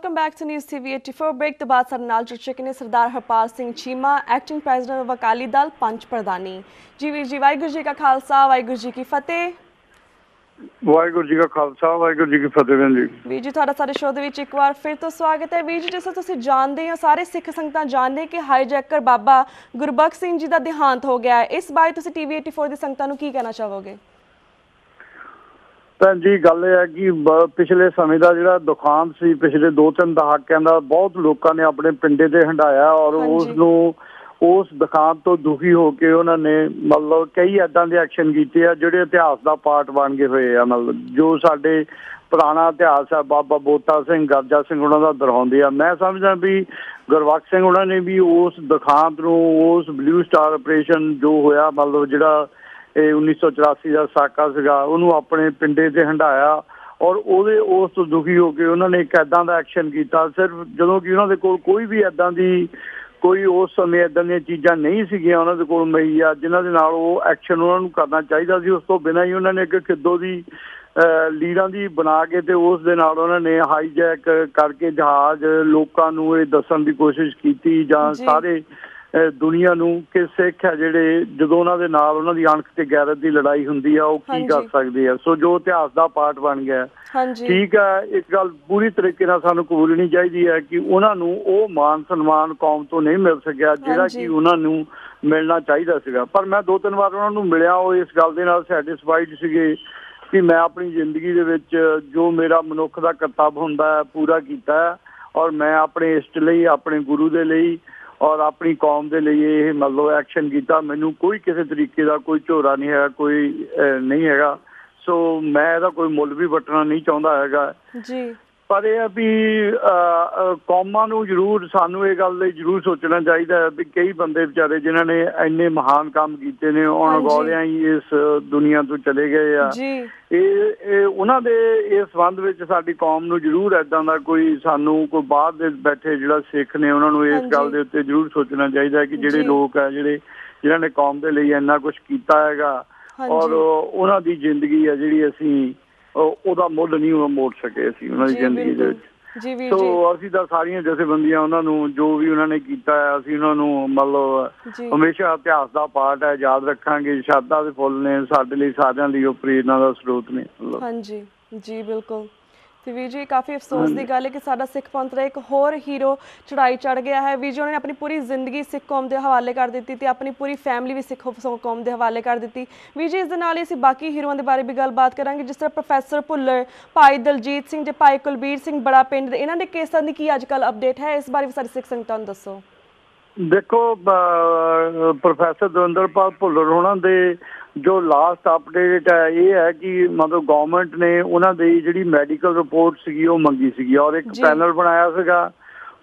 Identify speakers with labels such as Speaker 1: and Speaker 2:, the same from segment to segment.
Speaker 1: Welcome back to news TV 84 break तो बाद ਸਾਡੇ ਨਾਲ ਜੁੜ ਚੁੱਕੇ ਨੇ ਸਰਦਾਰ ਹਰਪਾਲ ਸਿੰਘ ਚੀਮਾ ਐਕਟਿੰਗ ਪ੍ਰੈਜ਼ੀਡੈਂਟ ਅਕਾਲੀ ਦਲ ਪੰਚ ਪ੍ਰਧਾਨੀ ਜੀ ਵੀਰ ਜੀ ਵਾਹਿਗੁਰੂ ਜੀ ਕਾ ਖਾਲਸਾ ਵਾਹਿਗੁਰੂ ਜੀ ਕੀ ਫਤਿਹ
Speaker 2: ਵਾਹਿਗੁਰੂ ਜੀ ਕਾ ਖਾਲਸਾ ਵਾਹਿਗੁਰੂ ਜੀ ਕੀ ਫਤਿਹ ਜੀ
Speaker 1: ਵੀਰ ਜੀ ਤੁਹਾਡਾ ਸਾਡੇ ਸ਼ੋਅ ਦੇ ਵਿੱਚ ਇੱਕ ਵਾਰ ਫਿਰ ਤੋਂ ਸਵਾਗਤ ਹੈ ਵੀਰ ਜੀ ਜਿਵੇਂ ਤੁਸੀਂ ਜਾਣਦੇ ਹੋ ਸਾਰੇ ਸਿੱਖ ਸੰਗਤਾਂ ਜਾਣਦੇ ਕਿ ਹਾਈਜੈਕਰ ਬਾਬਾ ਗੁਰਬਖਸ਼ ਸਿੰਘ ਜੀ ਦਾ ਦੇਹਾਂਤ ਹੋ ਗਿਆ ਹੈ ਇਸ ਬਾਰੇ ਤੁਸੀਂ TV 84 ਦੀ ਸੰਗਤਾਂ ਨੂੰ ਕੀ ਕਹਿਣਾ ਚਾਹੋਗੇ
Speaker 2: ਭੈਣ ਜੀ ਗੱਲ ਇਹ ਹੈ ਕਿ ਪਿਛਲੇ ਸਮੇਂ ਦਾ ਜਿਹੜਾ ਦੁਖਾਂਤ ਸੀ ਪਿਛਲੇ 2-3 ਦਹਾਕਿਆਂ ਦਾ ਬਹੁਤ ਲੋਕਾਂ ਨੇ ਆਪਣੇ ਪਿੰਡੇ ਤੇ ਹੰਡਾਇਆ ਔਰ ਉਸ ਨੂੰ ਉਸ ਦੁਖਾਂਤ ਤੋਂ ਦੁਖੀ ਹੋ ਕੇ ਉਹਨਾਂ ਨੇ ਮਤਲਬ ਕਈ ਏਦਾਂ ਦੇ ਐਕਸ਼ਨ ਕੀਤੇ ਆ ਜਿਹੜੇ ਇਤਿਹਾਸ ਦਾ ਪਾਰਟ ਬਣ ਗਏ ਹੋਏ ਆ ਮਤਲਬ ਜੋ ਸਾਡੇ ਪੁਰਾਣਾ ਇਤਿਹਾਸ ਆ ਬਾਬਾ ਬੋਤਾ ਸਿੰਘ ਗਰਜਾ ਸਿੰਘ ਉਹਨਾਂ ਦਾ ਦੁਹਰਾਉਂਦੇ ਆ ਮੈਂ ਸਮਝਦਾ ਵੀ ਗੁਰਬਖਸ਼ ਸਿੰਘ ਉਹਨਾਂ ਨੇ ਵੀ ਉਸ ਦੁਖਾਂਤ ਨੂੰ ਉਸ ਬਲੂ ਸਟਾਰ ਆਪਰੇਸ਼ਨ ਜੋ ਹੋਇਆ ਮਤਲਬ ਜਿਹੜਾ ਇਹ 1984 ਦਾ ਸਾਕਾ ਸੀਗਾ ਉਹਨੂੰ ਆਪਣੇ ਪਿੰਡੇ ਤੇ ਹੰਡਾਇਆ ਔਰ ਉਹਦੇ ਉਸ ਤੋਂ ਦੁਖੀ ਹੋ ਕੇ ਉਹਨਾਂ ਨੇ ਇੱਕ ਇੱਦਾਂ ਦਾ ਐਕਸ਼ਨ ਕੀਤਾ ਸਿਰਫ ਜਦੋਂ ਕਿ ਉਹਨਾਂ ਦੇ ਕੋਲ ਕੋਈ ਵੀ ਇੱਦਾਂ ਦੀ ਕੋਈ ਉਸ ਸਮੇਂ ਇੱਦਾਂ ਦੀਆਂ ਚੀਜ਼ਾਂ ਨਹੀਂ ਸੀਗੀਆਂ ਉਹਨਾਂ ਦੇ ਕੋਲ ਮਈਆ ਜਿਨ੍ਹਾਂ ਦੇ ਨਾਲ ਉਹ ਐਕਸ਼ਨ ਉਹਨਾਂ ਨੂੰ ਕਰਨਾ ਚਾਹੀਦਾ ਸੀ ਉਸ ਤੋਂ ਬਿਨਾਂ ਹੀ ਉਹਨਾਂ ਨੇ ਇੱਕ ਖਿੱਦੋ ਦੀ ਲੀਡਾਂ ਦੀ ਬਣਾ ਕੇ ਤੇ ਉਸ ਦੇ ਨਾਲ ਉਹਨਾਂ ਨੇ ਹਾਈਜੈਕ ਕਰਕੇ ਜਹਾਜ਼ ਲੋਕਾਂ ਨੂੰ ਇਹ ਦੱਸਣ ਦੀ ਕੋਸ਼ਿਸ਼ ਕੀਤੀ ਜਾਂ ਸਾਰੇ ਦੁਨੀਆ ਨੂੰ ਕਿ ਸਿੱਖ ਹੈ ਜਿਹੜੇ ਜਦੋਂ ਉਹਨਾਂ ਦੇ ਨਾਲ ਉਹਨਾਂ ਦੀ ਅਣਖ ਤੇ ਗੈਰਤ ਦੀ ਲੜਾਈ ਹੁੰਦੀ ਆ ਉਹ ਕੀ ਕਰ ਸਕਦੇ ਆ ਸੋ ਜੋ ਇਤਿਹਾਸ ਦਾ ਪਾਰਟ ਬਣ ਗਿਆ ਠੀਕ ਹੈ ਇੱਕ ਗੱਲ ਪੂਰੀ ਤਰੀਕੇ ਨਾਲ ਸਾਨੂੰ ਕਬੂਲਣੀ ਚਾਹੀਦੀ ਹੈ ਕਿ ਉਹਨਾਂ ਨੂੰ ਉਹ ਮਾਨ ਸਨਮਾਨ ਕੌਮ ਤੋਂ ਨਹੀਂ ਮਿਲ ਸਕਿਆ ਜਿਹੜਾ ਕਿ ਉਹਨਾਂ ਨੂੰ ਮਿਲਣਾ ਚਾਹੀਦਾ ਸੀਗਾ ਪਰ ਮੈਂ 2-3 ਵਾਰ ਉਹਨਾਂ ਨੂੰ ਮਿਲਿਆ ਉਹ ਇਸ ਗੱਲ ਦੇ ਨਾਲ ਸੈਟਿਸਫਾਈਡ ਸੀਗੇ ਕਿ ਮੈਂ ਆਪਣੀ ਜ਼ਿੰਦਗੀ ਦੇ ਵਿੱਚ ਜੋ ਮੇਰਾ ਮਨੁੱਖ ਦਾ ਕਰਤੱਵ ਹੁੰਦਾ ਹੈ ਪੂਰਾ ਕੀਤਾ ਔਰ ਮੈਂ ਆਪਣੇ ਇਸ਼ਟ ਲਈ ਆਪਣੇ ਗੁਰੂ ਦੇ ਲਈ ਔਰ ਆਪਣੀ ਕੌਮ ਦੇ ਲਈ ਇਹ ਮਤਲਬ ਐਕਸ਼ਨ ਕੀਤਾ ਮੈਨੂੰ ਕੋਈ ਕਿਸੇ ਤਰੀਕੇ ਦਾ ਕੋਈ ਝੋਰਾ ਨਹੀਂ ਹੈਗਾ ਕੋਈ ਨਹੀਂ ਹੈਗਾ ਸੋ ਮੈਂ ਇਹਦਾ ਕੋਈ ਮੁੱਲ ਵੀ ਵੱਟਣਾ ਨਹੀਂ ਚਾਹੁੰਦਾ ਹੈਗਾ
Speaker 1: ਜੀ
Speaker 2: ਪਰ ਇਹ ਆ ਵੀ ਕੌਮਾਂ ਨੂੰ ਜ਼ਰੂਰ ਸਾਨੂੰ ਇਹ ਗੱਲ ਲਈ ਜ਼ਰੂਰ ਸੋਚਣਾ ਚਾਹੀਦਾ ਹੈ ਵੀ ਕਈ ਬੰਦੇ ਵਿਚਾਰੇ ਜਿਨ੍ਹਾਂ ਨੇ ਇੰਨੇ ਮਹਾਨ ਕੰਮ ਕੀਤੇ ਨੇ ਉਹ ਅਣਗੌਲਿਆਂ ਹੀ ਇਸ ਦੁਨੀਆ ਤੋਂ ਚਲੇ ਗਏ ਆ ਇਹ ਉਹਨਾਂ ਦੇ ਇਸ ਸੰਬੰਧ ਵਿੱਚ ਸਾਡੀ ਕੌਮ ਨੂੰ ਜ਼ਰੂਰ ਏਦਾਂ ਦਾ ਕੋਈ ਸਾਨੂੰ ਕੋਈ ਬਾਹਰ ਦੇ ਬੈਠੇ ਜਿਹੜਾ ਸਿੱਖ ਨੇ ਉਹਨਾਂ ਨੂੰ ਇਸ ਗੱਲ ਦੇ ਉੱਤੇ ਜ਼ਰੂਰ ਸੋਚਣਾ ਚਾਹੀਦਾ ਕਿ ਜਿਹੜੇ ਲੋਕ ਆ ਜਿਨ੍ਹਾਂ ਨੇ ਕੌਮ ਦੇ ਲਈ ਇੰਨਾ ਕੁਛ ਕੀਤਾ ਹੈਗਾ ਔਰ ਉਹਨਾਂ ਦੀ ਜ਼ਿੰਦਗੀ ਆ ਜਿਹੜੀ ਅਸੀਂ ਉਹਦਾ ਮੁੱਲ ਨਹੀਂ ਮੋੜ ਸਕੇ ਅਸੀਂ ਉਹਨਾਂ ਦੀ ਜ਼ਿੰਦਗੀ ਦੇ ਵਿੱਚ ਸੋ ਅਸੀਂ ਤਾਂ ਸਾਰੀਆਂ ਜਥੇਬੰਦੀਆਂ ਉਹਨਾਂ ਨੂੰ ਜੋ ਵੀ ਉਹਨਾਂ ਨੇ ਕੀਤਾ ਹੈ ਅਸੀਂ ਉਹਨਾਂ ਨੂੰ ਮਤਲਬ ਹਮੇਸ਼ਾ ਇਤਿਹਾਸ ਦਾ ਪਾਰਟ ਹੈ ਯਾਦ ਰੱਖਾਂਗੇ ਸ਼ਰਧਾ ਦੇ ਫੁੱਲ ਨੇ ਸਾਡੇ ਲਈ ਸਾਰਿਆਂ ਲਈ ਉਹ ਪ੍ਰੇਰਨਾ ਦਾ ਸਰੋਤ ਨੇ
Speaker 1: ਹਾਂਜੀ ਜੀ ਬਿਲਕੁਲ ਤੇ ਵੀਰ ਜੀ ਕਾਫੀ ਅਫਸੋਸ ਦੀ ਗੱਲ ਹੈ ਕਿ ਸਾਡਾ ਸਿੱਖ ਪੰਥ ਦਾ ਇੱਕ ਹੋਰ ਹੀਰੋ ਚੜਾਈ ਚੜ ਗਿਆ ਹੈ ਵੀਰ ਜੀ ਉਹਨਾਂ ਨੇ ਆਪਣੀ ਪੂਰੀ ਜ਼ਿੰਦਗੀ ਸਿੱਖ ਕੌਮ ਦੇ ਹਵਾਲੇ ਕਰ ਦਿੱਤੀ ਤੇ ਆਪਣੀ ਪੂਰੀ ਫੈਮਿਲੀ ਵੀ ਸਿੱਖ ਕੌਮ ਦੇ ਹਵਾਲੇ ਕਰ ਦਿੱਤੀ ਵੀਰ ਜੀ ਇਸ ਦੇ ਨਾਲ ਹੀ ਅਸੀਂ ਬਾਕੀ ਹੀਰੋਆਂ ਦੇ ਬਾਰੇ ਵੀ ਗੱਲਬਾਤ ਕਰਾਂਗੇ ਜਿਸ ਤਰ੍ਹਾਂ ਪ੍ਰੋਫੈਸਰ ਭੁੱਲਰ ਭਾਈ ਦਲਜੀਤ ਸਿੰਘ ਤੇ ਭਾਈ ਕੁਲਬੀਰ ਸਿੰਘ ਬੜਾ ਪਿੰਡ ਦੇ ਇਹਨਾਂ ਦੇ ਕੇਸਾਂ ਦੀ ਕੀ ਅੱਜ ਕੱਲ੍ਹ ਅਪਡੇਟ ਹੈ ਇਸ ਬਾਰੇ ਵੀ ਸਾਡੀ ਸਿੱਖ ਸੰਗਤਾਂ ਨੂੰ ਦੱਸੋ
Speaker 2: ਦੇਖੋ ਪ੍ਰੋਫੈਸਰ ਦਵਿੰਦਰਪਾਲ ਭੁੱਲਰ ਹੋਣਾ ਦੇ ਜੋ ਲਾਸਟ ਅਪਡੇਟ ਹੈ ਇਹ ਹੈ ਕਿ ਮਤਲਬ ਗਵਰਨਮੈਂਟ ਨੇ ਉਹਨਾਂ ਦੀ ਜਿਹੜੀ ਮੈਡੀਕਲ ਰਿਪੋਰਟ ਸੀਗੀ ਉਹ ਮੰਗੀ ਸੀਗੀ ਔਰ ਇੱਕ ਪੈਨਲ ਬਣਾਇਆ ਸੀਗਾ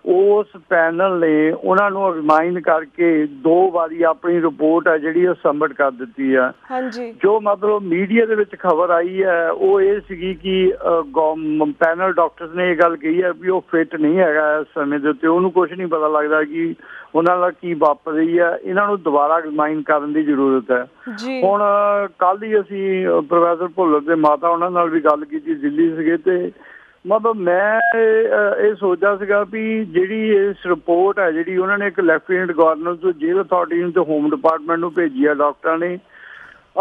Speaker 2: ਉਸ ਪੈਨਲ ਨੇ ਉਹਨਾਂ ਨੂੰ ਰਿਮਾਈਂਡ ਕਰਕੇ 2 ਵਾਰੀ ਆਪਣੀ ਰਿਪੋਰਟ ਹੈ ਜਿਹੜੀ ਉਹ ਸਬਮਿਟ ਕਰ ਦਿੱਤੀ ਆ ਜੋ ਮਤਲਬ ਮੀਡੀਆ ਦੇ ਵਿੱਚ ਖਬਰ ਆਈ ਹੈ ਉਹ ਇਹ ਸੀਗੀ ਕਿ ਪੈਨਲ ਡਾਕਟਰਸ ਨੇ ਇਹ ਗੱਲ ਕਹੀ ਹੈ ਵੀ ਉਹ ਫਿੱਟ ਨਹੀਂ ਹੈਗਾ ਇਸ ਸਮੇਂ ਦੇ ਉੱਤੇ ਉਹਨੂੰ ਕੁਛ ਨਹੀਂ ਪਤਾ ਲੱਗਦਾ ਕਿ ਉਹਨਾਂ ਦਾ ਕੀ ਵਾਪਰ ਰਹੀ ਹੈ ਇਹਨਾਂ ਨੂੰ ਦੁਬਾਰਾ ਰਿਮਾਈਂਡ ਕਰਨ ਦੀ ਜ਼ਰੂਰਤ ਹੈ ਹੁਣ ਕੱਲ੍ਹ ਹੀ ਅਸੀਂ ਪ੍ਰੋਫੈਸਰ ਭੁੱਲਰ ਦੇ ਮਾਤਾ ਉਹਨਾਂ ਨਾਲ ਵੀ ਗੱਲ ਕੀਤੀ ਦਿੱਲੀ ਸੀਗੇ ਤੇ ਮਤਲਬ ਮੈਂ ਇਹ ਸੋਚਦਾ ਸੀਗਾ ਵੀ ਜਿਹੜੀ ਇਸ ਰਿਪੋਰਟ ਹੈ ਜਿਹੜੀ ਉਹਨਾਂ ਨੇ ਇੱਕ ਲੈਫਟੀਨੈਂਟ ਗਵਰਨਰ ਤੋਂ ਜੇਲ੍ਹ ਅਥਾਰਟੀ ਨੂੰ ਤੇ ਹੋਮ ਡਿਪਾਰਟਮੈਂਟ ਨੂੰ ਭੇਜੀ ਆ ਡਾਕਟਰਾਂ ਨੇ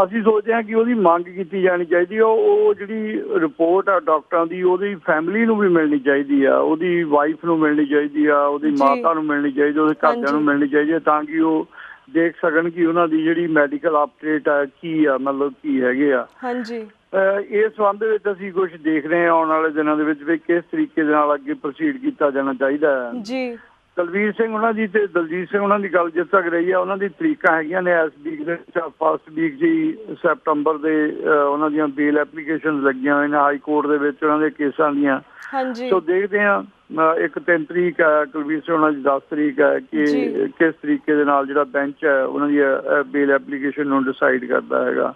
Speaker 2: ਅਸੀਂ ਸੋਚਦੇ ਹਾਂ ਕਿ ਉਹਦੀ ਮੰਗ ਕੀਤੀ ਜਾਣੀ ਚਾਹੀਦੀ ਆ ਉਹ ਜਿਹੜੀ ਰਿਪੋਰਟ ਆ ਡਾਕਟਰਾਂ ਦੀ ਉਹਦੀ ਫੈਮਿਲੀ ਨੂੰ ਵੀ ਮਿਲਣੀ ਚਾਹੀਦੀ ਆ ਉਹਦੀ ਵਾਈਫ ਨੂੰ ਮਿਲਣੀ ਚਾਹੀਦੀ ਆ ਉਹਦੀ ਮਾਤਾ ਨੂੰ ਮਿਲਣੀ ਚਾਹੀਦੀ ਉਹਦੇ ਘਰਦਿਆਂ ਨੂੰ ਮਿਲਣੀ ਚਾਹੀਦੀ ਆ ਤਾਂ ਕਿ ਉਹ ਦੇਖ ਸਕਣ ਕਿ ਉਹਨਾਂ ਦੀ ਜਿਹੜੀ ਮੈਡੀਕਲ ਅਪਡੇਟ ਆ ਕੀ ਆ ਮਤਲਬ ਕੀ ਹੈਗੇ ਆ ਇਸ ਸੰਬੰਧ ਵਿੱਚ ਅਸੀਂ ਕੁਛ ਦੇਖ ਰਹੇ ਹਾਂ ਆਉਣ ਵਾਲੇ ਦਿਨਾਂ ਦੇ ਵਿੱਚ ਵੀ ਕਿਸ ਤਰੀਕੇ ਦੇ ਨਾਲ ਅੱਗੇ ਪ੍ਰੋਸੀਡ ਕੀਤਾ ਜਾਣਾ ਚਾਹੀਦਾ ਹੈ ਕੁਲਬੀਰ ਸਿੰਘ ਉਹਨਾਂ ਦੀ ਤੇ ਦਲਜੀਤ ਸਿੰਘ ਉਹਨਾਂ ਦੀ ਗੱਲ ਜਿੱਥੇ ਤੱਕ ਰਹੀ ਆ ਉਹਨਾਂ ਦੀ ਤਰੀਕਾਂ ਹੈਗੀਆਂ ਨੇ ਇਸ ਵੀਕ ਦੇ ਫਸਟ ਵੀਕ ਜੀ ਸੈਪਟੰਬਰ ਦੇ ਉਹਨਾਂ ਦੀਆਂ ਬੇਲ ਐਪਲੀਕੇਸ਼ਨ ਲੱਗੀਆਂ ਹੋਈਆਂ ਨੇ ਹਾਈ ਕੋਰਟ ਦੇ ਵਿੱਚ ਉਹਨਾਂ ਦੇ ਕੇਸਾਂ ਦੀਆਂ ਸੋ ਦੇਖਦੇ ਹਾਂ ਇੱਕ 3 ਤਰੀਕ ਹੈ ਕੁਲਬੀਰ ਸਿੰਘ ਉਹਨਾਂ ਦੀ 10 ਤਰੀਕ ਹੈ ਕਿ ਕਿਸ ਤਰੀਕੇ ਦੇ ਨਾਲ ਜਿਹੜਾ ਬੈਂਚ ਹੈ ਉਹਨਾਂ ਦੀ ਬੇਲ ਐਪਲੀਕੇਸ਼ਨ ਨੂੰ ਡਿਸਾਈਡ ਕਰਦਾ ਹੈਗਾ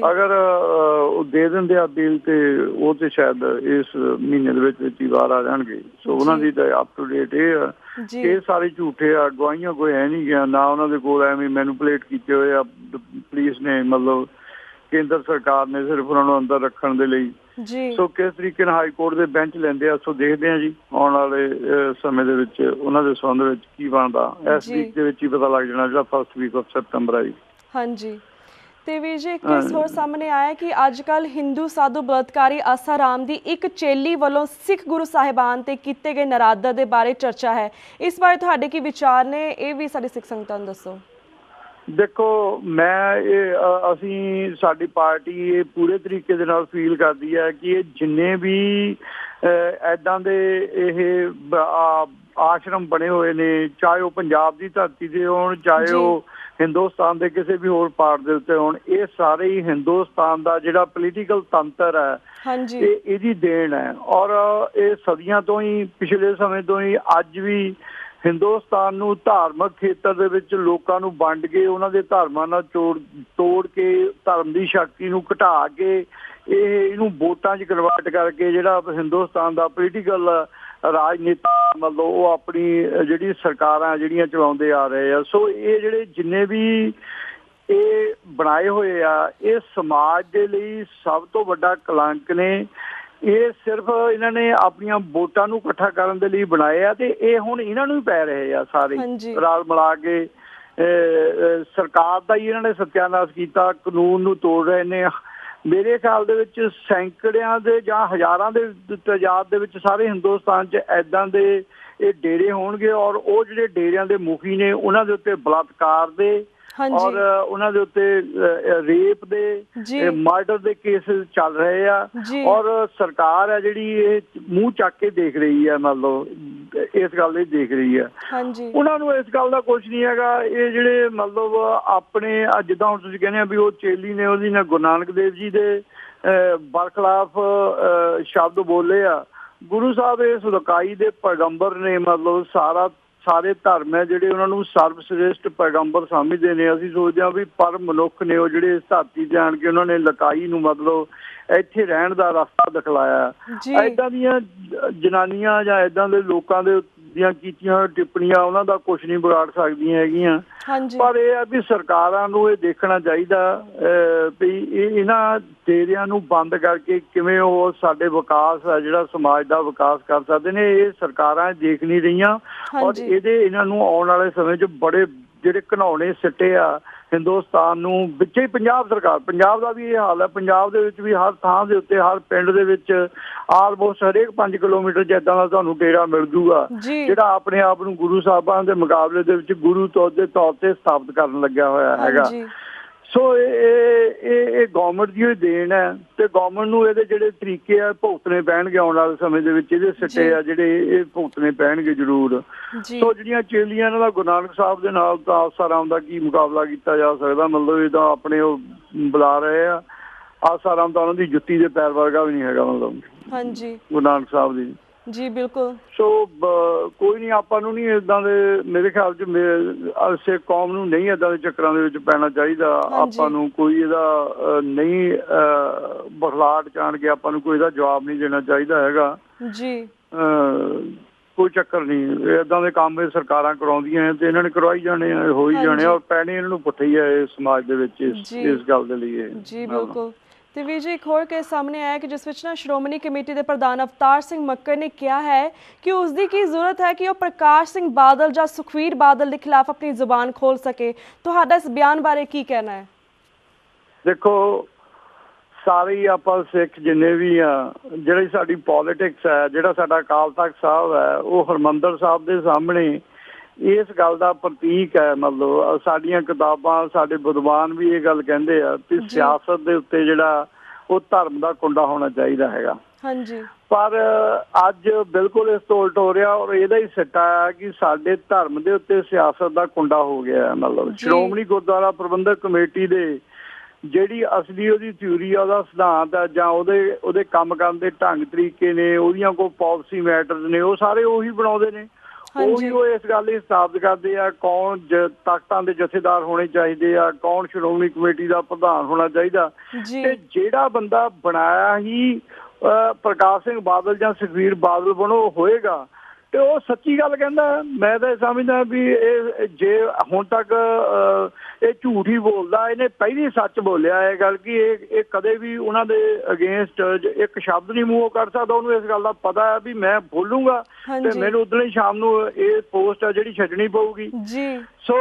Speaker 2: ਅਗਰ ਉਹ ਦੇ ਦਿੰਦੇ ਆ ਬਿੱਲ ਤੇ ਉਹ ਤੇ ਸ਼ਾਇਦ ਇਸ ਮਹੀਨੇ ਦੇ ਵਿੱਚ ਹੀ ਬਾਹਰ ਆ ਜਾਣਗੇ ਸੋ ਉਹਨਾਂ ਦੀ ਤਾਂ ਅਪ ਟੂ ਡੇਟ ਇਹ ਆ ਇਹ ਸਾਰੇ ਝੂਠੇ ਆ ਗਵਾਹੀਆਂ ਕੋਈ ਹੈ ਨਹੀਂ ਗਿਆ ਨਾ ਉਹਨਾਂ ਦੇ ਕੋਲ ਐਵੇਂ ਮੈਨੂਪਲੇਟ ਕੀਤੇ ਹੋਏ ਆ ਪੁਲਿਸ ਨੇ ਮਤਲਬ ਕੇਂਦਰ ਸਰਕਾਰ ਨੇ ਸਿਰਫ ਉਹਨਾਂ ਨੂੰ ਅੰਦਰ ਰੱਖਣ ਦੇ ਲਈ।
Speaker 1: ਜੀ
Speaker 2: ਸੋ ਕਿਸ ਤਰੀਕੇ ਨਾਲ ਹਾਈ ਕੋਰਟ ਦੇ ਬੈਂਚ ਲੈਂਦੇ ਆ, ਸੋ ਦੇਖਦੇ ਆ ਜੀ ਆਉਣ ਵਾਲੇ ਸਮੇਂ ਦੇ ਵਿੱਚ ਉਹਨਾਂ ਦੇ ਸੰਬੰਧ ਵਿੱਚ ਕੀ ਬਣਦਾ। ਇਸ ਵੀਕ ਦੇ ਵਿੱਚ ਹੀ ਪਤਾ ਲੱਗ ਜਾਣਾ, ਜਿਹੜਾ ਫਸਟ ਵੀਕ ਆਫ ਸੈਪਟੰਬਰ ਹੈ ਜੀ।
Speaker 1: ਹਾਂਜੀ। ਤੇ ਵੀਰ ਜੀ, ਇੱਕ ਕੇਸ ਹੋਰ ਸਾਹਮਣੇ ਆਇਆ ਕਿ ਅੱਜ ਕੱਲ੍ਹ ਹਿੰਦੂ ਸਾਧੂ ਬਲਾਤਕਾਰੀ ਆਸਾ ਰਾਮ ਦੀ ਇੱਕ ਚੇਲੀ ਵੱਲੋਂ ਸਿੱਖ ਗੁਰੂ ਸਾਹਿਬਾਨ ਤੇ ਕੀਤੇ ਗਏ ਨਰਾਦਰ ਦੇ ਬਾਰੇ ਚਰਚਾ ਹੈ। ਇਸ ਬਾਰੇ ਤੁਹਾਡੇ ਕੀ ਵਿਚਾਰ ਨੇ, ਇਹ ਵੀ ਸਾਡੀ ਸਿੱਖ ਸੰਗਤਾਂ ਨੂੰ ਦੱਸੋ।
Speaker 2: ਦੇਖੋ, ਅਸੀਂ ਸਾਡੀ ਪਾਰਟੀ ਇਹ ਪੂਰੇ ਤਰੀਕੇ ਦੇ ਨਾਲ ਫੀਲ ਕਰਦੀ ਹੈ ਕਿ ਇਹ ਜਿੰਨੇ ਵੀ ਇੱਦਾਂ ਦੇ ਇਹ ਆਸ਼ਰਮ ਬਣੇ ਹੋਏ ਨੇ, ਚਾਹੇ ਉਹ ਪੰਜਾਬ ਦੀ ਧਰਤੀ ਦੇ ਹੋਣ, ਚਾਹੇ ਉਹ ਹਿੰਦੁਸਤਾਨ ਦੇ ਕਿਸੇ ਵੀ ਹੋਰ ਪਾਰਟ ਦੇ ਉੱਤੇ ਹੋਣ, ਇਹ ਸਾਰੇ ਹੀ ਹਿੰਦੁਸਤਾਨ ਦਾ ਜਿਹੜਾ ਪੋਲੀਟੀਕਲ ਤੰਤਰ ਹੈ ਇਹਦੀ ਦੇਣ ਹੈ। ਔਰ ਇਹ ਸਦੀਆਂ ਤੋਂ ਹੀ, ਪਿਛਲੇ ਸਮੇਂ ਤੋਂ ਹੀ ਅੱਜ ਵੀ ਹਿੰਦੁਸਤਾਨ ਨੂੰ ਧਾਰਮਿਕ ਖੇਤਰ ਦੇ ਵਿੱਚ ਲੋਕਾਂ ਨੂੰ ਵੰਡ ਕੇ, ਉਹਨਾਂ ਦੇ ਧਰਮਾਂ ਨਾਲ ਤੋੜ ਕੇ, ਧਰਮ ਦੀ ਸ਼ਕਤੀ ਨੂੰ ਘਟਾ ਕੇ ਇਹਨੂੰ ਵੋਟਾਂ 'ਚ ਕਨਵਰਟ ਕਰਕੇ ਜਿਹੜਾ ਹਿੰਦੁਸਤਾਨ ਦਾ ਪੋਲੀਟੀਕਲ ਰਾਜਨੀਤੀ ਮਤਲਬ ਉਹ ਆਪਣੀ ਜਿਹੜੀ ਸਰਕਾਰਾਂ ਜਿਹੜੀਆਂ ਚਲਾਉਂਦੇ ਆ ਰਹੇ ਆ। ਸੋ ਇਹ ਜਿਹੜੇ ਜਿੰਨੇ ਵੀ ਇਹ ਬਣਾਏ ਹੋਏ ਆ, ਇਹ ਸਮਾਜ ਦੇ ਲਈ ਸਭ ਤੋਂ ਵੱਡਾ ਕਲੰਕ ਨੇ। ਇਹ ਸਿਰਫ ਇਹਨਾਂ ਨੇ ਆਪਣੀਆਂ ਵੋਟਾਂ ਨੂੰ ਇਕੱਠਾ ਕਰਨ ਦੇ ਲਈ ਬਣਾਏ ਆ, ਤੇ ਇਹ ਹੁਣ ਇਹਨਾਂ ਨੂੰ ਹੀ ਪੈ ਰਹੇ ਆ ਸਾਰੇ ਰਲ ਮਿਲਾ ਕੇ। ਸਰਕਾਰ ਦਾ ਹੀ ਇਹਨਾਂ ਨੇ ਸਤਿਆਨਾਸ਼ ਕੀਤਾ, ਕਾਨੂੰਨ ਨੂੰ ਤੋੜ ਰਹੇ ਨੇ। ਮੇਰੇ ਖਿਆਲ ਦੇ ਵਿੱਚ ਸੈਂਕੜਿਆਂ ਦੇ ਜਾਂ ਹਜ਼ਾਰਾਂ ਦੇ ਤਾਦਾਦ ਦੇ ਵਿੱਚ ਸਾਰੇ ਹਿੰਦੁਸਤਾਨ 'ਚ ਇੱਦਾਂ ਦੇ ਇਹ ਡੇਰੇ ਹੋਣਗੇ, ਔਰ ਉਹ ਜਿਹੜੇ ਡੇਰਿਆਂ ਦੇ ਮੁਖੀ ਨੇ ਉਹਨਾਂ ਦੇ ਉੱਤੇ ਬਲਾਤਕਾਰ ਦੇ ਔਰ ਉਹਨਾਂ ਦੇ ਉੱਤੇ ਰੇਪ ਦੇ, ਮਰਡਰ ਦੇ ਕੇਸਿਸ ਚੱਲ ਰਹੇ ਆ। ਔਰ ਸਰਕਾਰ ਹੈ ਜਿਹੜੀ ਇਹ ਮੂੰਹ ਚੱਕ ਕੇ ਦੇਖ ਰਹੀ ਹੈ, ਮਤਲਬ ਇਸ ਗੱਲ ਦੀ ਦੇਖ ਰਹੀ ਹੈ। ਉਹਨਾਂ ਨੂੰ ਇਸ ਗੱਲ ਦਾ ਕੁਛ ਨਹੀਂ ਹੈਗਾ। ਇਹ ਜਿਹੜੇ ਮਤਲਬ ਆਪਣੇ ਜਿੱਦਾਂ ਹੁਣ ਤੁਸੀਂ ਕਹਿੰਦੇ ਆ ਵੀ ਉਹ ਚੇਲੀ ਨੇ ਉਹਦੀ ਨੇ ਗੁਰੂ ਨਾਨਕ ਦੇਵ ਜੀ ਦੇ ਬਰਖਲਾਫ ਸ਼ਬਦ ਬੋਲੇ ਆ। ਗੁਰੂ ਸਾਹਿਬ ਇਸ ਲਕਾਈ ਦੇ ਪੈਗੰਬਰ ਨੇ, ਮਤਲਬ ਸਾਰੇ ਧਰਮ ਹੈ ਜਿਹੜੇ ਉਹਨਾਂ ਨੂੰ ਸਰਵਸ਼੍ਰੇਸ਼ਟ ਪੈਗੰਬਰ ਸਮਝਦੇ ਨੇ। ਅਸੀਂ ਸੋਚਦੇ ਹਾਂ ਵੀ ਪਰ ਮਨੁੱਖ ਨੇ ਉਹ ਜਿਹੜੇ ਇਸ ਧਰਤੀ ਤੇ ਆਣ ਕੇ ਉਹਨਾਂ ਨੇ ਲਕਾਈ ਨੂੰ ਮਤਲਬ ਇੱਥੇ ਰਹਿਣ ਦਾ ਰਸਤਾ ਦਿਖਲਾਇਆ। ਏਦਾਂ ਦੀਆਂ ਜਨਾਨੀਆਂ ਜਾਂ ਏਦਾਂ ਦੇ ਲੋਕਾਂ ਦੇ ਦੀਆਂ ਕੀਤੀਆਂ ਟਿੱਪਣੀਆਂ ਉਹਨਾਂ ਦਾ ਕੁਛ ਨਹੀਂ ਵਿਗਾੜ ਸਕਦੀਆਂ ਹੈਗੀਆਂ। ਪਰ ਇਹ ਆ ਵੀ ਸਰਕਾਰਾਂ ਨੂੰ ਇਹ ਦੇਖਣਾ ਚਾਹੀਦਾ ਵੀ ਇਹਨਾਂ ਡੇਰਿਆਂ ਨੂੰ ਬੰਦ ਕਰਕੇ ਕਿਵੇਂ ਉਹ ਸਾਡੇ ਵਿਕਾਸ ਆ, ਜਿਹੜਾ ਸਮਾਜ ਦਾ ਵਿਕਾਸ ਕਰ ਸਕਦੇ ਨੇ। ਇਹ ਸਰਕਾਰਾਂ ਦੇਖ ਨਹੀਂ ਰਹੀਆਂ, ਔਰ ਇਹਨਾਂ ਨੂੰ ਆਉਣ ਵਾਲੇ ਸਮੇਂ 'ਚ ਬੜੇ ਜਿਹੜੇ ਘਿਨਾਉਣੇ ਸਿੱਟੇ ਆ ਹਿੰਦੁਸਤਾਨ ਨੂੰ। ਵਿੱਚ ਹੀ ਪੰਜਾਬ ਸਰਕਾਰ, ਪੰਜਾਬ ਦਾ ਵੀ ਇਹ ਹਾਲ ਹੈ। ਪੰਜਾਬ ਦੇ ਵਿੱਚ ਵੀ ਹਰ ਥਾਂ ਦੇ ਉੱਤੇ, ਹਰ ਪਿੰਡ ਦੇ ਵਿੱਚ ਆਲਮੋਸਟ ਹਰੇਕ 5 ਕਿਲੋਮੀਟਰ 'ਚ ਏਦਾਂ ਦਾ ਤੁਹਾਨੂੰ ਡੇਰਾ ਮਿਲ ਜੂਗਾ ਜਿਹੜਾ ਆਪਣੇ ਆਪ ਨੂੰ ਗੁਰੂ ਸਾਹਿਬਾਨ ਦੇ ਮੁਕਾਬਲੇ ਦੇ ਵਿੱਚ ਗੁਰੂ ਦੇ ਤੌਰ ਤੇ ਸਥਾਪਿਤ ਕਰਨ ਲੱਗਿਆ ਹੋਇਆ ਹੈਗਾ। ਸੋ ਇਹ ਗੌਰਮੈਂਟ ਦੀ ਦੇਣ ਹੈ, ਤੇ ਗੌਰਮੈਂਟ ਨੂੰ ਇਹਦੇ ਜਿਹੜੇ ਤਰੀਕੇ ਆ ਭੁਗਤਣੇ ਪੈਣਗੇ ਆਉਣ ਵਾਲੇ ਸਮੇਂ ਦੇ ਵਿੱਚ। ਇਹਦੇ ਸਿੱਟੇ ਆ ਜਿਹੜੇ ਇਹ ਭੁਗਤਣੇ ਪੈਣਗੇ ਜ਼ਰੂਰ। ਸੋ ਜਿਹੜੀਆਂ ਚੇਲੀਆਂ ਇਹਨਾਂ ਦਾ ਗੁਰੂ ਨਾਨਕ ਸਾਹਿਬ ਦੇ ਨਾਲ ਤਾਂ ਆਸਾ ਰਾਮ ਦਾ ਕੀ ਮੁਕਾਬਲਾ ਕੀਤਾ ਜਾ ਸਕਦਾ। ਮਤਲਬ ਇਹ ਤਾਂ ਆਪਣੇ ਉਹ ਬੁਲਾ ਰਹੇ ਆ। ਆਸਾ ਰਾਮ ਤਾਂ ਉਹਨਾਂ ਦੀ ਜੁੱਤੀ ਦੇ ਪੈਰ ਵਰਗਾ ਵੀ ਨਹੀਂ ਹੈਗਾ, ਮਤਲਬ ਗੁਰੂ ਨਾਨਕ ਸਾਹਿਬ ਦੀ। ਜੀ ਬਿਲਕੁਲ। ਸੋ ਕੋਈ ਨਹੀਂ, ਆਪਾਂ ਨੂੰ ਨਹੀਂ ਇੱਦਾਂ ਦੇ, ਮੇਰੇ ਖਿਆਲ 'ਚ ਸਿੱਖ ਕੌਮ ਨੂੰ ਨਹੀਂ ਇੱਦਾਂ ਦੇ ਚੱਕਰਾਂ ਦੇ ਵਿੱਚ ਪੈਣਾ ਚਾਹੀਦਾ। ਆਪਾਂ ਨੂੰ ਕੋਈ ਇਹਦਾ ਨਹੀਂ ਬਖਲਾਟ ਚਾਣ ਕੇ ਆਪਾਂ ਨੂੰ ਕੋਈ ਇਹਦਾ ਜਵਾਬ ਨਹੀਂ ਦੇਣਾ ਚਾਹੀਦਾ ਹੈਗਾ। ਕੋਈ ਚੱਕਰ ਨਹੀਂ, ਏਦਾਂ ਦੇ ਕੰਮ ਇਹ ਸਰਕਾਰਾਂ ਕਰਾਉਂਦੀਆਂ ਤੇ ਇਹਨਾਂ ਨੇ ਕਰਵਾਈ ਜਾਣੇ ਆ, ਹੋ ਹੀ ਜਾਣੇ, ਔਰ ਪੈਣੇ ਇਹਨਾਂ ਨੂੰ ਪੁੱਠੇ ਹੀ ਆ ਇਸ ਸਮਾਜ ਦੇ ਵਿੱਚ ਇਸ ਗੱਲ ਦੇ ਲਈ। ਜੀ ਬਿਲਕੁਲ। ਤੇ ਵੀਰ ਜੀ, ਇੱਕ ਹੋਰ ਕੇਸ ਸਾਹਮਣੇ ਆਇਆ ਕਿ ਜਿਸ ਵਿੱਚ ਨਾ ਸ਼੍ਰੋਮਣੀ ਕਮੇਟੀ ਦੇ ਪ੍ਰਧਾਨ ਅਵਤਾਰ ਸਿੰਘ ਮੱਕੜ ਨੇ ਕਿਹਾ ਹੈ ਕਿ ਉਸ ਦੀ ਕੀ ਜ਼ਰੂਰਤ ਹੈ ਕਿ ਉਹ ਪ੍ਰਕਾਸ਼ ਸਿੰਘ ਬਾਦਲ ਜਾਂ ਸੁਖਵੀਰ ਬਾਦਲ ਦੇ ਖਿਲਾਫ ਆਪਣੀ ਜ਼ੁਬਾਨ ਖੋਲ ਸਕੇ। ਤੁਹਾਡਾ ਇਸ ਬਿਆਨ ਬਾਰੇ ਕੀ ਕਹਿਣਾ ਹੈ? ਦੇਖੋ, ਸਾਰੇ ਹੀ ਆਪਾਂ ਸਿੱਖ ਜਿੰਨੇ ਵੀ ਆ, ਜਿਹੜੀ ਸਾਡੀ ਪੋਲੀਟਿਕਸ ਹੈ, ਜਿਹੜਾ ਸਾਡਾ ਅਕਾਲ ਤਖ਼ਤ ਸਾਹਿਬ ਹੈ, ਉਹ ਹਰਿਮੰਦਰ ਸਾਹਿਬ ਦੇ ਸਾਹਮਣੇ ਇਸ ਗੱਲ ਦਾ ਪ੍ਰਤੀਕ ਹੈ। ਮਤਲਬ ਸਾਡੀਆਂ ਕਿਤਾਬਾਂ, ਸਾਡੇ ਵਿਦਵਾਨ ਵੀ ਇਹ ਗੱਲ ਕਹਿੰਦੇ ਆ ਕਿ ਸਿਆਸਤ ਦੇ ਉੱਤੇ ਜਿਹੜਾ ਉਹ ਧਰਮ ਦਾ ਕੁੰਡਾ ਹੋਣਾ ਚਾਹੀਦਾ ਹੈਗਾ। ਪਰ ਅੱਜ ਬਿਲਕੁਲ ਇਸ ਤੋਂ ਉਲਟ ਹੋ ਰਿਹਾ, ਔਰ ਇਹਦਾ ਹੀ ਸਿੱਟਾ ਹੈ ਕਿ ਸਾਡੇ ਧਰਮ ਦੇ ਉੱਤੇ ਸਿਆਸਤ ਦਾ ਕੁੰਡਾ ਹੋ ਗਿਆ। ਮਤਲਬ ਸ਼੍ਰੋਮਣੀ ਗੁਰਦੁਆਰਾ ਪ੍ਰਬੰਧਕ ਕਮੇਟੀ ਦੇ ਜਿਹੜੀ ਅਸਲੀ ਉਹਦੀ ਥਿਊਰੀ ਆ, ਉਹਦਾ ਸਿਧਾਂਤ ਆ, ਜਾਂ ਉਹਦੇ ਕੰਮ ਕਰਨ ਦੇ ਢੰਗ ਤਰੀਕੇ ਨੇ, ਉਹਦੀਆਂ ਕੋਈ ਪਾਲਿਸੀ ਮੈਟਰਸ ਨੇ, ਉਹ ਸਾਰੇ ਉਹੀ ਬਣਾਉਂਦੇ ਨੇ। ਉਹੀ ਉਹ ਇਸ ਗੱਲ ਲਈ ਸਥਾਪਿਤ ਕਰਦੇ ਆ ਕੌਣ ਤਖ਼ਤਾਂ ਦੇ ਜਥੇਦਾਰ ਹੋਣੇ ਚਾਹੀਦੇ ਆ, ਕੌਣ ਸ਼੍ਰੋਮਣੀ ਕਮੇਟੀ ਦਾ ਪ੍ਰਧਾਨ ਹੋਣਾ ਚਾਹੀਦਾ। ਤੇ ਜਿਹੜਾ ਬੰਦਾ ਬਣਾਇਆ ਹੀ ਪ੍ਰਕਾਸ਼ ਸਿੰਘ ਬਾਦਲ ਜਾਂ ਸੁਖਬੀਰ ਬਾਦਲ ਬਣੋ ਹੋਏਗਾ, ਤੇ ਉਹ ਸੱਚੀ ਗੱਲ ਕਹਿੰਦਾ। ਮੈਂ ਤਾਂ ਇਹ ਸਮਝਦਾ ਵੀ ਇਹ ਜੇ ਹੁਣ ਤੱਕ ਇਹ ਝੂਠ ਹੀ ਬੋਲਦਾ, ਇਹਨੇ ਪਹਿਲੀ ਸੱਚ ਬੋਲਿਆ ਇਹ ਗੱਲ ਕਿ ਇਹ ਕਦੇ ਵੀ ਉਹਨਾਂ ਦੇ ਅਗੇਂਸਟ ਇੱਕ ਸ਼ਬਦ ਨਹੀਂ ਮੂੰਹੋਂ ਕੱਢ ਸਕਦਾ। ਉਹਨੂੰ ਇਸ ਗੱਲ ਦਾ ਪਤਾ ਹੈ ਵੀ ਮੈਂ ਬੋਲੂੰਗਾ ਤੇ ਮੈਨੂੰ ਉਦੋਂ ਹੀ ਸ਼ਾਮ ਨੂੰ ਇਹ ਪੋਸਟ ਆ ਜਿਹੜੀ ਛੱਡਣੀ ਪਊਗੀ ਜੀ। ਸੋ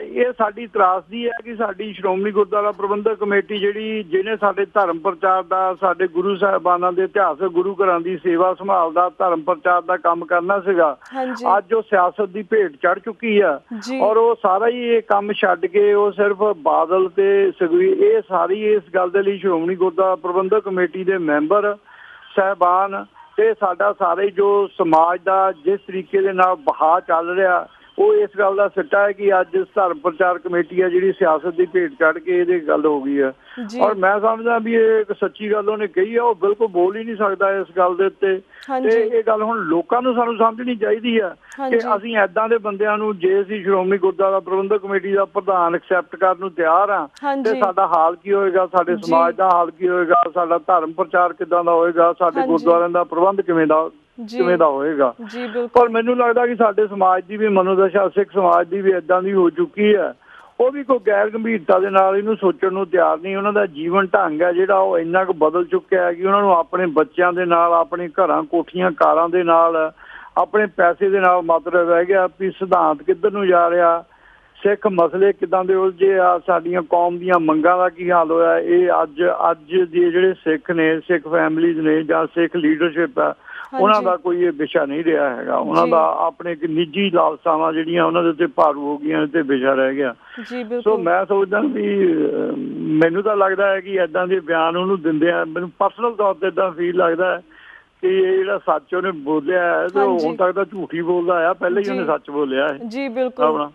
Speaker 2: ਇਹ ਸਾਡੀ ਤਰਾਸਦੀ ਹੈ ਕਿ ਸਾਡੀ ਸ਼੍ਰੋਮਣੀ ਗੁਰਦੁਆਰਾ ਪ੍ਰਬੰਧਕ ਕਮੇਟੀ ਜਿਹਨੇ ਸਾਡੇ ਧਰਮ ਪ੍ਰਚਾਰ ਦਾ, ਸਾਡੇ ਗੁਰੂ ਸਾਹਿਬਾਨਾਂ ਦੇ ਇਤਿਹਾਸਕ ਗੁਰੂ ਘਰਾਂ ਦੀ ਸੇਵਾ ਸੰਭਾਲ ਦਾ, ਧਰਮ ਪ੍ਰਚਾਰ ਦਾ ਕੰਮ ਕਰਨਾ ਸੀਗਾ, ਅੱਜ ਉਹ ਸਿਆਸਤ ਦੀ ਭੇਟ ਚੜ ਚੁੱਕੀ ਆ। ਔਰ ਉਹ ਸਾਰਾ ਹੀ ਇਹ ਕੰਮ ਛੱਡ ਕੇ ਉਹ ਸਿਰਫ ਬਾਦਲ ਤੇ ਸੁਖਬੀਰ, ਇਹ ਸਾਰੀ ਇਸ ਗੱਲ ਦੇ ਲਈ ਸ਼੍ਰੋਮਣੀ ਗੁਰਦੁਆਰਾ ਪ੍ਰਬੰਧਕ ਕਮੇਟੀ ਦੇ ਮੈਂਬਰ ਸਾਹਿਬਾਨ ਤੇ ਸਾਡਾ ਸਾਰੇ ਜੋ ਸਮਾਜ ਦਾ ਜਿਸ ਤਰੀਕੇ ਦੇ ਨਾਲ ਬਹਾ ਚੱਲ ਰਿਹਾ, ਉਹ ਇਸ ਗੱਲ ਦਾ ਸਿੱਟਾ ਹੈ ਕਿ ਅੱਜ ਧਰਮ ਪ੍ਰਚਾਰ ਕਮੇਟੀ ਆ ਜਿਹੜੀ ਸਿਆਸਤ ਦੀ ਭੇਟ ਚੜ ਕੇ ਇਹਦੀ ਗੱਲ ਹੋ ਗਈ ਹੈ। ਔਰ ਮੈਂ ਸਮਝਦਾ ਵੀ ਇਹ ਇੱਕ ਸੱਚੀ ਗੱਲ ਉਹਨੇ ਕਹੀ ਆ, ਉਹ ਬਿਲਕੁਲ ਬੋਲ ਹੀ ਨਹੀਂ ਸਕਦਾ ਇਸ ਗੱਲ ਦੇ ਉੱਤੇ। ਤੇ ਇਹ ਗੱਲ ਹੁਣ ਲੋਕਾਂ ਨੂੰ ਸਾਨੂੰ ਸਮਝਣੀ ਚਾਹੀਦੀ ਆ ਕਿ ਅਸੀਂ ਏਦਾਂ ਦੇ ਬੰਦਿਆਂ ਨੂੰ, ਜੇ ਅਸੀਂ ਸ਼੍ਰੋਮਣੀ ਗੁਰਦੁਆਰਾ ਪ੍ਰਬੰਧਕ ਕਮੇਟੀ ਦਾ ਪ੍ਰਧਾਨ ਐਕਸੈਪਟ ਕਰਨ ਨੂੰ ਤਿਆਰ ਆ ਤੇ ਸਾਡਾ ਹਾਲ ਕੀ ਹੋਏਗਾ, ਸਾਡੇ ਸਮਾਜ ਦਾ ਹਾਲ ਕੀ ਹੋਏਗਾ, ਸਾਡਾ ਧਰਮ ਪ੍ਰਚਾਰ ਕਿੱਦਾਂ ਦਾ ਹੋਏਗਾ, ਸਾਡੇ ਗੁਰਦੁਆਰਿਆਂ ਦਾ ਪ੍ਰਬੰਧ ਕਿਵੇਂ ਦਾ ਹੋਏਗਾ। ਪਰ ਮੈਨੂੰ ਲੱਗਦਾ ਕਿ ਸਾਡੇ ਸਮਾਜ ਦੀ ਵੀ ਮਨੋਦਸ਼ਾ, ਸਿੱਖ ਸਮਾਜ ਦੀ ਵੀ ਏਦਾਂ ਦੀ ਹੋ ਚੁੱਕੀ ਹੈ। ਉਹ ਵੀ ਕੋਈ ਗੈਰ ਗੰਭੀਰਤਾ ਦੇ ਨਾਲ ਇਹਨੂੰ ਸੋਚਣ ਨੂੰ ਤਿਆਰ ਨਹੀਂ। ਉਹਨਾਂ ਦਾ ਜੀਵਨ ਢੰਗ ਹੈ ਜਿਹੜਾ ਉਹ ਇੰਨਾ ਕੁ ਬਦਲ ਚੁੱਕਿਆ ਹੈ ਕਿ ਉਹਨਾਂ ਨੂੰ ਆਪਣੇ ਬੱਚਿਆਂ ਦੇ ਨਾਲ, ਆਪਣੇ ਘਰਾਂ ਕੋਠੀਆਂ ਕਾਰਾਂ ਦੇ ਨਾਲ, ਆਪਣੇ ਪੈਸੇ ਦੇ ਨਾਲ ਮਤਲਬ ਰਹਿ ਗਿਆ ਵੀ ਸਿਧਾਂਤ ਕਿੱਧਰ ਨੂੰ ਜਾ ਰਿਹਾ, ਸਿੱਖ ਮਸਲੇ ਕਿੱਦਾਂ ਦੇ ਉਲਝੇ ਆ, ਸਾਡੀਆਂ ਕੌਮ ਦੀਆਂ ਮੰਗਾਂ ਦਾ ਕੀ ਹਾਲ ਹੋਇਆ। ਇਹ ਅੱਜ ਦੇ ਜਿਹੜੇ ਸਿੱਖ ਨੇ, ਸਿੱਖ ਫੈਮਲੀਜ਼ ਨੇ ਜਾਂ ਸਿੱਖ ਲੀਡਰਸ਼ਿਪ ਆ, ਉਹਨਾਂ ਦਾ ਕੋਈ ਇਹ ਵਿਸ਼ਾ ਨਹੀਂ ਰਿਹਾ ਹੈਗਾ। ਉਹਨਾਂ ਦਾ ਆਪਣੇ ਇੱਕ ਨਿੱਜੀ ਲਾਲਸਾਵਾਂ ਜਿਹੜੀਆਂ ਉਹਨਾਂ ਦੇ ਉੱਤੇ ਭਾਰੂ ਹੋ ਗਈਆਂ ਤੇ ਵਿਸ਼ਾ ਰਹਿ ਗਿਆ। ਸੋ ਮੈਂ ਸੋਚਦਾ ਵੀ ਮੈਨੂੰ ਤਾਂ ਲੱਗਦਾ ਹੈ ਕਿ ਏਦਾਂ ਦੇ ਬਿਆਨ ਉਹਨੂੰ ਦਿੰਦੇ ਆ, ਮੈਨੂੰ ਪਰਸਨਲ ਤੌਰ ਤੇ ਏਦਾਂ ਫੀਲ ਲੱਗਦਾ ਹੈ ਕਿ ਇਹ ਜਿਹੜਾ ਸੱਚ ਉਹਨੇ ਬੋਲਿਆ ਹੈ ਤੇ ਹੁਣ ਤੱਕ ਤਾਂ ਝੂਠ ਹੀ ਬੋਲਦਾ ਆ, ਪਹਿਲਾਂ ਹੀ ਉਹਨੇ ਸੱਚ ਬੋਲਿਆ ਹੈ ਜੀ। ਬਿਲਕੁਲ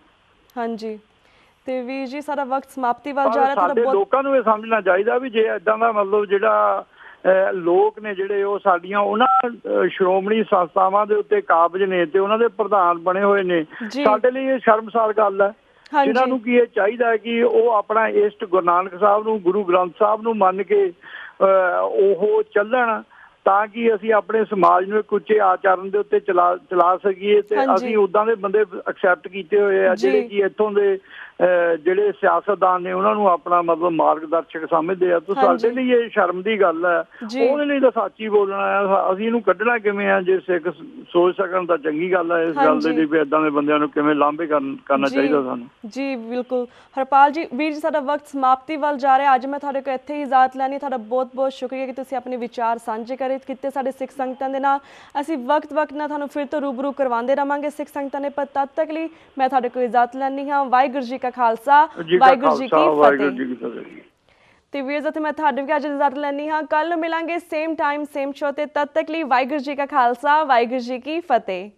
Speaker 2: ਹਾਂਜੀ। ਤੇ ਵੀਰ ਜੀ ਸਾਡਾ ਵਕਤ ਸਮਾਪਤੀ ਵੱਲ ਜਾ ਰਿਹਾ। ਸਾਡੇ ਲੋਕਾਂ ਨੂੰ ਇਹ ਸਮਝਣਾ ਚਾਹੀਦਾ ਵੀ ਜੇ ਏਦਾਂ ਦਾ ਮਤਲਬ ਜਿਹੜਾ ਲੋਕ ਨੇ ਜਿਹੜੇ ਉਹ ਸਾਡੀਆਂ ਉਹਨਾਂ ਸ਼੍ਰੋਮਣੀ ਸੰਸਥਾਵਾਂ ਦੇ ਉੱਤੇ ਕਾਬਜ ਨੇ ਤੇ ਉਹਨਾਂ ਦੇ ਪ੍ਰਧਾਨ ਬਣੇ ਹੋਏ ਨੇ, ਸਾਡੇ ਲਈ ਇਹ ਸ਼ਰਮਸਾਰ ਗੱਲ ਹੈ। ਜਿਨ੍ਹਾਂ ਨੂੰ ਕੀ ਇਹ ਚਾਹੀਦਾ ਹੈ ਕਿ ਉਹ ਆਪਣਾ ਇਸ਼ਟ ਗੁਰੂ ਨਾਨਕ ਸਾਹਿਬ ਨੂੰ, ਗੁਰੂ ਗ੍ਰੰਥ ਸਾਹਿਬ ਨੂੰ ਮੰਨ ਕੇ ਉਹ ਚੱਲਣ ਤਾਂ ਕਿ ਅਸੀਂ ਆਪਣੇ ਸਮਾਜ ਨੂੰ ਇੱਕ ਉੱਚੇ ਆਚਰਨ ਦੇ ਉੱਤੇ ਚਲਾ ਸਕੀਏ। ਤੇ ਅਸੀਂ ਉੱਦਾਂ ਦੇ ਬੰਦੇ ਐਕਸੈਪਟ ਕੀਤੇ ਹੋਏ ਆ ਜਿਹੜੇ ਕਿ ਇੱਥੋਂ ਦੇ ਜਿਹੜੇ ਸਿਆਸਤਦਾਨ ਨੇ ਉਹਨਾਂ ਨੂੰ ਆਪਣਾ ਮਤਲਬ ਮਾਰਗਦਰਸ਼ਕ ਸਮਝਦੇ ਆ। ਤਾਂ ਸਾਡੇ ਲਈ ਇਹ ਸ਼ਰਮ ਦੀ ਗੱਲ ਹੈ। ਉਹਦੇ ਲਈ ਤਾਂ ਸੱਚ ਹੀ ਬੋਲਣਾ ਆ। ਅਸੀਂ ਇਹਨੂੰ ਕੱਢਣਾ ਕਿਵੇਂ ਆ? ਜੇ ਸਿੱਖ ਸੋਚ ਸਕਣ ਤਾਂ ਚੰਗੀ ਗੱਲ ਹੈ। ਇਸ ਗੱਲ ਦੇ ਲਈ ਵੀ ਏਦਾਂ ਦੇ ਬੰਦਿਆਂ ਨੂੰ ਕਿਵੇਂ ਲਾਂਭੇ ਕਰਨਾ ਚਾਹੀਦਾ ਸਾਨੂੰ। ਜੀ ਬਿਲਕੁਲ ਹਰਪਾਲ ਜੀ। ਵੀਰ ਜੀ ਸਾਡਾ ਵਕਤ ਸਮਾਪਤੀ ਵੱਲ ਜਾ ਰਿਹਾ। ਅੱਜ ਮੈਂ ਤੁਹਾਡੇ ਕੋਲ ਇੱਥੇ ਹੀ ਇਜਾਜ਼ਤ ਲੈਣੀ। ਤੁਹਾਡਾ ਬਹੁਤ ਬਹੁਤ ਸ਼ੁਕਰੀਆ ਕਿ ਤੁਸੀਂ ਆਪਣੇ ਵਿਚਾਰ ਸਾਂਝੇ ਕੀਤੇ ਸਾਡੇ ਸਿੱਖ ਸੰਗਤਾਂ ਦੇ ਨਾਲ। ਅਸੀਂ ਵਕਤ ਨਾਲ ਤੁਹਾਨੂੰ ਫਿਰ ਤੋਂ ਰੂਬਰੂ ਕਰਵਾਉਂਦੇ ਰਵਾਂਗੇ ਸਿੱਖ ਸੰਗਤਾਂ ਨੇ। ਪਰ ਤਦ ਤੱਕ ਲਈ ਮੈਂ ਤੁਹਾਡੇ ਕੋਲ ਇਜਾਜ਼ਤ ਲੈਣੀ ਹਾਂ। ਵਾਹਿਗੁਰੂ ਜੀ ਕਾ ਖਾਲਸਾ, ਵਾਹਿਗੁਰੂ ਜੀ ਕੀ ਫਤਿਹ। ਤੇ ਵੀਰ ਜੀ ਮੈਂ ਤੁਹਾਡੇ ਵੀ ਅੱਜ ਇਜਾਜ਼ਤ ਲੈਣੀ ਹਾਂ। ਕੱਲ ਮਿਲਾਂਗੇ ਸੇਮ ਟਾਈਮ ਸੇਮ ਸ਼ੋ ਤੇ। ਤਦ ਤੱਕ ਲਈ ਵਾਹਿਗੁਰੂ ਜੀ ਕਾ ਖਾਲਸਾ, ਵਾਹਿਗੁਰੂ ਜੀ ਕੀ ਫਤਿਹ।